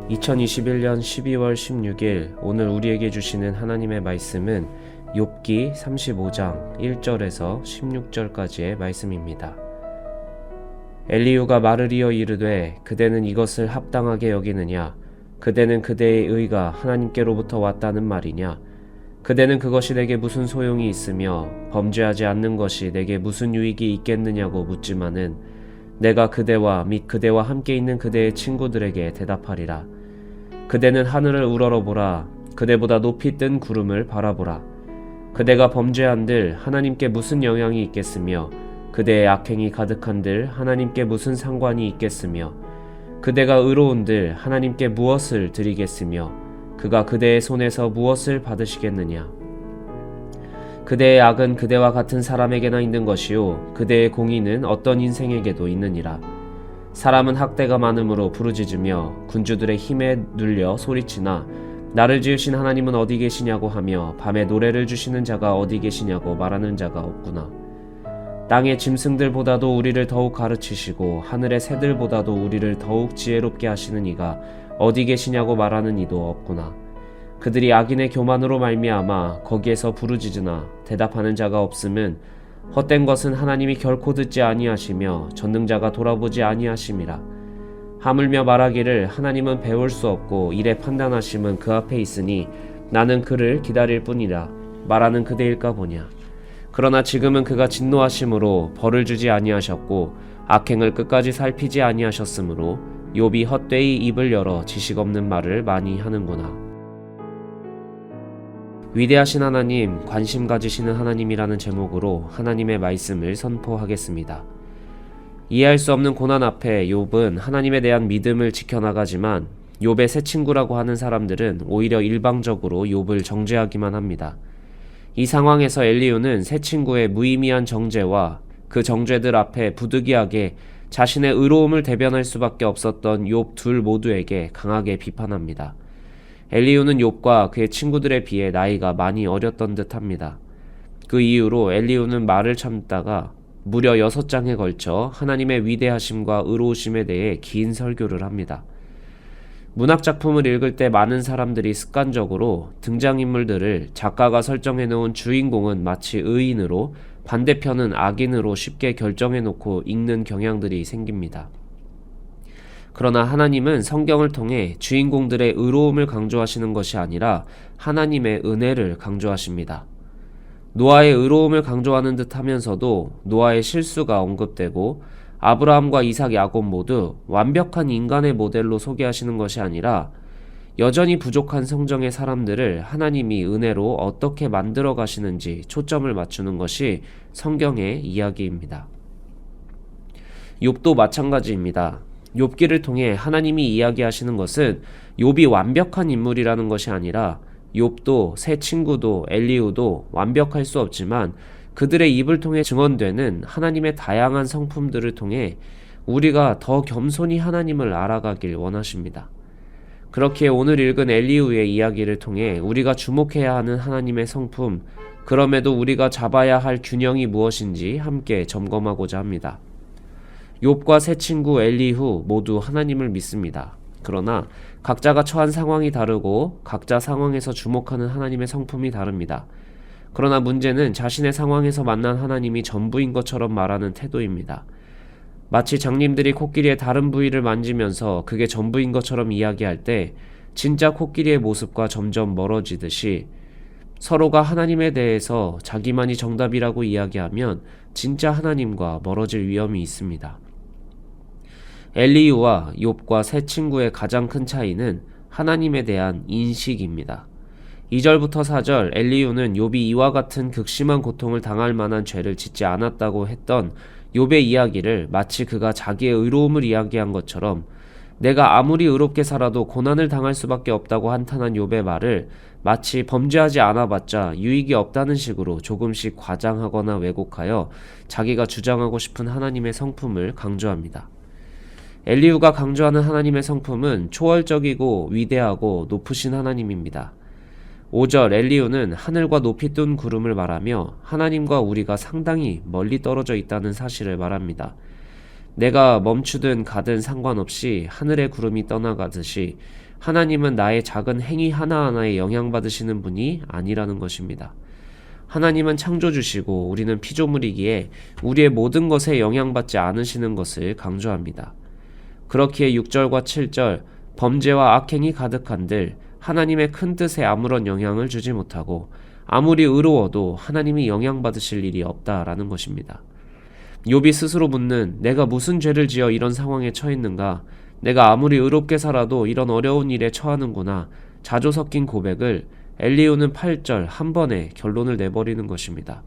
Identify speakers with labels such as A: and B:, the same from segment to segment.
A: 2021년 12월 16일 오늘 우리에게 주시는 하나님의 말씀은 욥기 35장 1절에서 16절까지의 말씀입니다. 엘리후가 말을 이어 이르되 그대는 이것을 합당하게 여기느냐? 그대는 그대의 의가 하나님께로부터 왔다는 말이냐? 그대는 그것이 내게 무슨 소용이 있으며 범죄하지 않는 것이 내게 무슨 유익이 있겠느냐고 묻지만은 내가 그대와 및 그대와 함께 있는 그대의 친구들에게 대답하리라. 그대는 하늘을 우러러보라. 그대보다 높이 뜬 구름을 바라보라. 그대가 범죄한들 하나님께 무슨 영향이 있겠으며 그대의 악행이 가득한들 하나님께 무슨 상관이 있겠으며 그대가 의로운들 하나님께 무엇을 드리겠으며 그가 그대의 손에서 무엇을 받으시겠느냐. 그대의 악은 그대와 같은 사람에게나 있는 것이요 그대의 공의는 어떤 인생에게도 있느니라. 사람은 학대가 많음으로 부르짖으며 군주들의 힘에 눌려 소리치나 나를 지으신 하나님은 어디 계시냐고 하며 밤에 노래를 주시는 자가 어디 계시냐고 말하는 자가 없구나. 땅의 짐승들보다도 우리를 더욱 가르치시고 하늘의 새들보다도 우리를 더욱 지혜롭게 하시는 이가 어디 계시냐고 말하는 이도 없구나. 그들이 악인의 교만으로 말미암아 거기에서 부르짖으나 대답하는 자가 없음은 헛된 것은 하나님이 결코 듣지 아니하시며 전능자가 돌아보지 아니하심이라. 하물며 말하기를 하나님은 배울 수 없고 일의 판단하심은 그 앞에 있으니 나는 그를 기다릴 뿐이라 말하는 그대일까 보냐. 그러나 지금은 그가 진노하심으로 벌을 주지 아니하셨고 악행을 끝까지 살피지 아니하셨으므로 욥이 헛되이 입을 열어 지식 없는 말을 많이 하는구나. 위대하신 하나님, 관심 가지시는 하나님이라는 제목으로 하나님의 말씀을 선포하겠습니다. 이해할 수 없는 고난 앞에 욥은 하나님에 대한 믿음을 지켜나가지만 욥의 새 친구라고 하는 사람들은 오히려 일방적으로 욥을 정죄하기만 합니다. 이 상황에서 엘리후는 새 친구의 무의미한 정죄와 그 정죄들 앞에 부득이하게 자신의 의로움을 대변할 수밖에 없었던 욥 둘 모두에게 강하게 비판합니다. 엘리후는 욥과 그의 친구들에 비해 나이가 많이 어렸던 듯합니다. 그 이후로 엘리후는 말을 참다가 무려 6장에 걸쳐 하나님의 위대하심과 의로우심에 대해 긴 설교를 합니다. 문학작품을 읽을 때 많은 사람들이 습관적으로 등장인물들을 작가가 설정해놓은 주인공은 마치 의인으로 반대편은 악인으로 쉽게 결정해놓고 읽는 경향들이 생깁니다. 그러나 하나님은 성경을 통해 주인공들의 의로움을 강조하시는 것이 아니라 하나님의 은혜를 강조하십니다. 노아의 의로움을 강조하는 듯 하면서도 노아의 실수가 언급되고 아브라함과 이삭, 야곱 모두 완벽한 인간의 모델로 소개하시는 것이 아니라 여전히 부족한 성정의 사람들을 하나님이 은혜로 어떻게 만들어 가시는지 초점을 맞추는 것이 성경의 이야기입니다. 욥도 마찬가지입니다. 욥기를 통해 하나님이 이야기하시는 것은 욥이 완벽한 인물이라는 것이 아니라 욥도 새 친구도 엘리후도 완벽할 수 없지만 그들의 입을 통해 증언되는 하나님의 다양한 성품들을 통해 우리가 더 겸손히 하나님을 알아가길 원하십니다. 그렇기에 오늘 읽은 엘리후의 이야기를 통해 우리가 주목해야 하는 하나님의 성품, 그럼에도 우리가 잡아야 할 균형이 무엇인지 함께 점검하고자 합니다. 욥과 새 친구 엘리후 모두 하나님을 믿습니다. 그러나 각자가 처한 상황이 다르고 각자 상황에서 주목하는 하나님의 성품이 다릅니다. 그러나 문제는 자신의 상황에서 만난 하나님이 전부인 것처럼 말하는 태도입니다. 마치 장님들이 코끼리의 다른 부위를 만지면서 그게 전부인 것처럼 이야기할 때 진짜 코끼리의 모습과 점점 멀어지듯이 서로가 하나님에 대해서 자기만이 정답이라고 이야기하면 진짜 하나님과 멀어질 위험이 있습니다. 엘리후와 욥과 새 친구의 가장 큰 차이는 하나님에 대한 인식입니다. 2절부터 4절 엘리후는 욥이 이와 같은 극심한 고통을 당할 만한 죄를 짓지 않았다고 했던 욥의 이야기를 마치 그가 자기의 의로움을 이야기한 것처럼 내가 아무리 의롭게 살아도 고난을 당할 수밖에 없다고 한탄한 욥의 말을 마치 범죄하지 않아봤자 유익이 없다는 식으로 조금씩 과장하거나 왜곡하여 자기가 주장하고 싶은 하나님의 성품을 강조합니다. 엘리후가 강조하는 하나님의 성품은 초월적이고 위대하고 높으신 하나님입니다. 5절 엘리후는 하늘과 높이 뜬 구름을 말하며 하나님과 우리가 상당히 멀리 떨어져 있다는 사실을 말합니다. 내가 멈추든 가든 상관없이 하늘의 구름이 떠나가듯이 하나님은 나의 작은 행위 하나하나에 영향받으시는 분이 아니라는 것입니다. 하나님은 창조주시고 우리는 피조물이기에 우리의 모든 것에 영향받지 않으시는 것을 강조합니다. 그렇기에 6절과 7절 범죄와 악행이 가득한들 하나님의 큰 뜻에 아무런 영향을 주지 못하고 아무리 의로워도 하나님이 영향받으실 일이 없다라는 것입니다. 욥이 스스로 묻는 내가 무슨 죄를 지어 이런 상황에 처했는가, 내가 아무리 의롭게 살아도 이런 어려운 일에 처하는구나, 자조 섞인 고백을 엘리후는 8절 한 번에 결론을 내버리는 것입니다.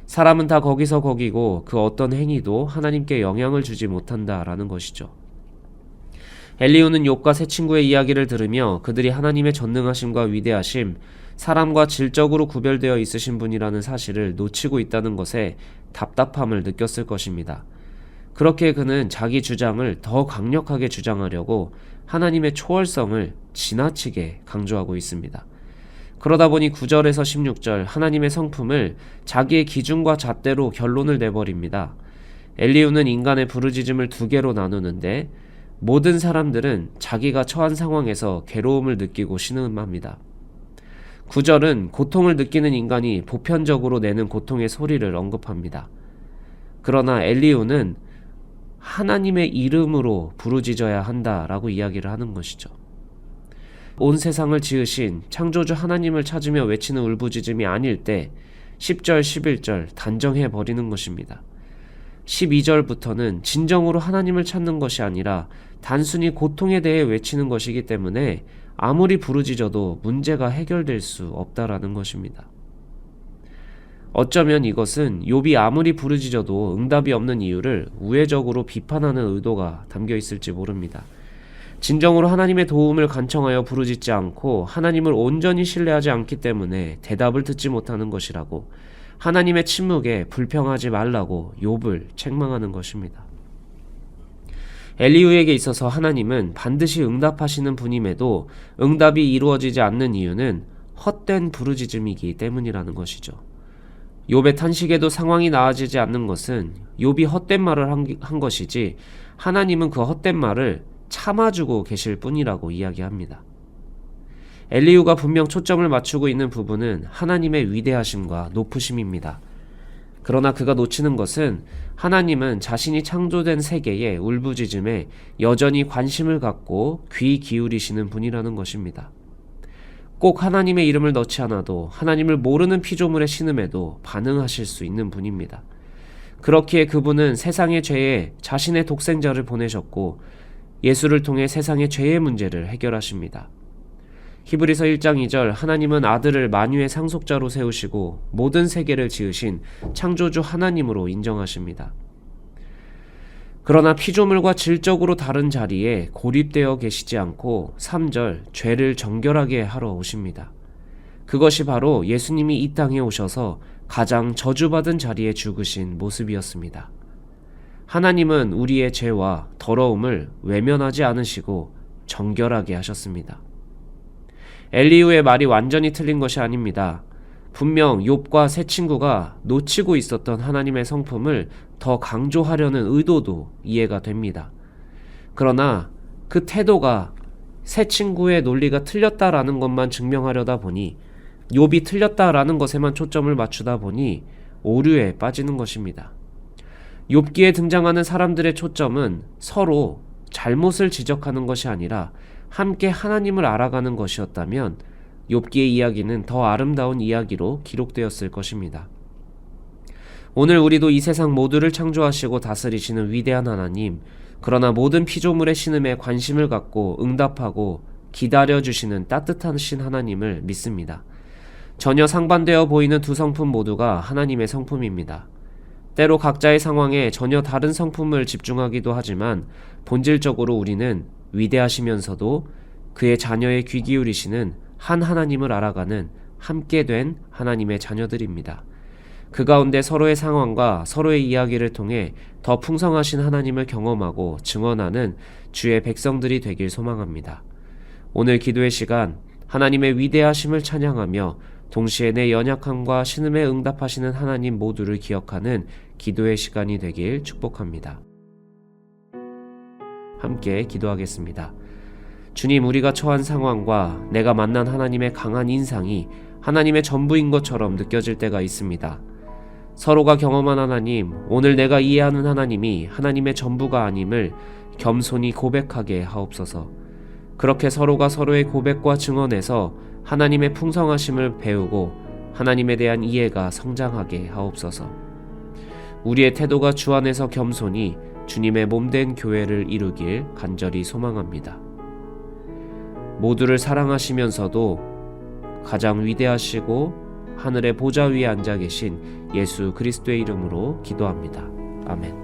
A: 사람은 다 거기서 거기고 그 어떤 행위도 하나님께 영향을 주지 못한다라는 것이죠. 엘리후는 욥과 세 친구의 이야기를 들으며 그들이 하나님의 전능하심과 위대하심, 사람과 질적으로 구별되어 있으신 분이라는 사실을 놓치고 있다는 것에 답답함을 느꼈을 것입니다. 그렇게 그는 자기 주장을 더 강력하게 주장하려고 하나님의 초월성을 지나치게 강조하고 있습니다. 그러다 보니 9절에서 16절 하나님의 성품을 자기의 기준과 잣대로 결론을 내버립니다. 엘리후는 인간의 부르짖음을 두 개로 나누는데 모든 사람들은 자기가 처한 상황에서 괴로움을 느끼고 신음합니다. 9절은 고통을 느끼는 인간이 보편적으로 내는 고통의 소리를 언급합니다. 그러나 엘리후는 하나님의 이름으로 부르짖어야 한다라고 이야기를 하는 것이죠. 온 세상을 지으신 창조주 하나님을 찾으며 외치는 울부짖음이 아닐 때 10절, 11절 단정해 버리는 것입니다. 12절부터는 진정으로 하나님을 찾는 것이 아니라 단순히 고통에 대해 외치는 것이기 때문에 아무리 부르짖어도 문제가 해결될 수 없다라는 것입니다. 어쩌면 이것은 욥이 아무리 부르짖어도 응답이 없는 이유를 우회적으로 비판하는 의도가 담겨 있을지 모릅니다. 진정으로 하나님의 도움을 간청하여 부르짖지 않고 하나님을 온전히 신뢰하지 않기 때문에 대답을 듣지 못하는 것이라고, 하나님의 침묵에 불평하지 말라고 욥을 책망하는 것입니다. 엘리후에게 있어서 하나님은 반드시 응답하시는 분임에도 응답이 이루어지지 않는 이유는 헛된 부르짖음이기 때문이라는 것이죠. 욥의 탄식에도 상황이 나아지지 않는 것은 욥이 헛된 말을 한 것이지 하나님은 그 헛된 말을 참아주고 계실 뿐이라고 이야기합니다. 엘리후가 분명 초점을 맞추고 있는 부분은 하나님의 위대하심과 높으심입니다. 그러나 그가 놓치는 것은 하나님은 자신이 창조된 세계의 울부짖음에 여전히 관심을 갖고 귀 기울이시는 분이라는 것입니다. 꼭 하나님의 이름을 넣지 않아도 하나님을 모르는 피조물의 신음에도 반응하실 수 있는 분입니다. 그렇기에 그분은 세상의 죄에 자신의 독생자를 보내셨고 예수를 통해 세상의 죄의 문제를 해결하십니다. 히브리서 1장 2절 하나님은 아들을 만유의 상속자로 세우시고 모든 세계를 지으신 창조주 하나님으로 인정하십니다. 그러나 피조물과 질적으로 다른 자리에 고립되어 계시지 않고 3절 죄를 정결하게 하러 오십니다. 그것이 바로 예수님이 이 땅에 오셔서 가장 저주받은 자리에 죽으신 모습이었습니다. 하나님은 우리의 죄와 더러움을 외면하지 않으시고 정결하게 하셨습니다. 엘리후의 말이 완전히 틀린 것이 아닙니다. 분명 욥과 세 친구가 놓치고 있었던 하나님의 성품을 더 강조하려는 의도도 이해가 됩니다. 그러나 그 태도가 세 친구의 논리가 틀렸다라는 것만 증명하려다 보니, 욥이 틀렸다라는 것에만 초점을 맞추다 보니 오류에 빠지는 것입니다. 욥기에 등장하는 사람들의 초점은 서로 잘못을 지적하는 것이 아니라 함께 하나님을 알아가는 것이었다면 욥기의 이야기는 더 아름다운 이야기로 기록되었을 것입니다. 오늘 우리도 이 세상 모두를 창조하시고 다스리시는 위대한 하나님, 그러나 모든 피조물의 신음에 관심을 갖고 응답하고 기다려주시는 따뜻하신 하나님을 믿습니다. 전혀 상반되어 보이는 두 성품 모두가 하나님의 성품입니다. 때로 각자의 상황에 전혀 다른 성품을 집중하기도 하지만 본질적으로 우리는 위대하시면서도 그의 자녀의 귀 기울이시는 한 하나님을 알아가는 함께 된 하나님의 자녀들입니다. 그 가운데 서로의 상황과 서로의 이야기를 통해 더 풍성하신 하나님을 경험하고 증언하는 주의 백성들이 되길 소망합니다. 오늘 기도의 시간, 하나님의 위대하심을 찬양하며 동시에 내 연약함과 신음에 응답하시는 하나님 모두를 기억하는 기도의 시간이 되길 축복합니다. 함께 기도하겠습니다. 주님, 우리가 처한 상황과 내가 만난 하나님의 강한 인상이 하나님의 전부인 것처럼 느껴질 때가 있습니다. 서로가 경험한 하나님, 오늘 내가 이해하는 하나님이 하나님의 전부가 아님을 겸손히 고백하게 하옵소서. 그렇게 서로가 서로의 고백과 증언에서 하나님의 풍성하심을 배우고 하나님에 대한 이해가 성장하게 하옵소서. 우리의 태도가 주 안에서 겸손히 주님의 몸된 교회를 이루길 간절히 소망합니다. 모두를 사랑하시면서도 가장 위대하시고 하늘의 보좌 위에 앉아 계신 예수 그리스도의 이름으로 기도합니다. 아멘.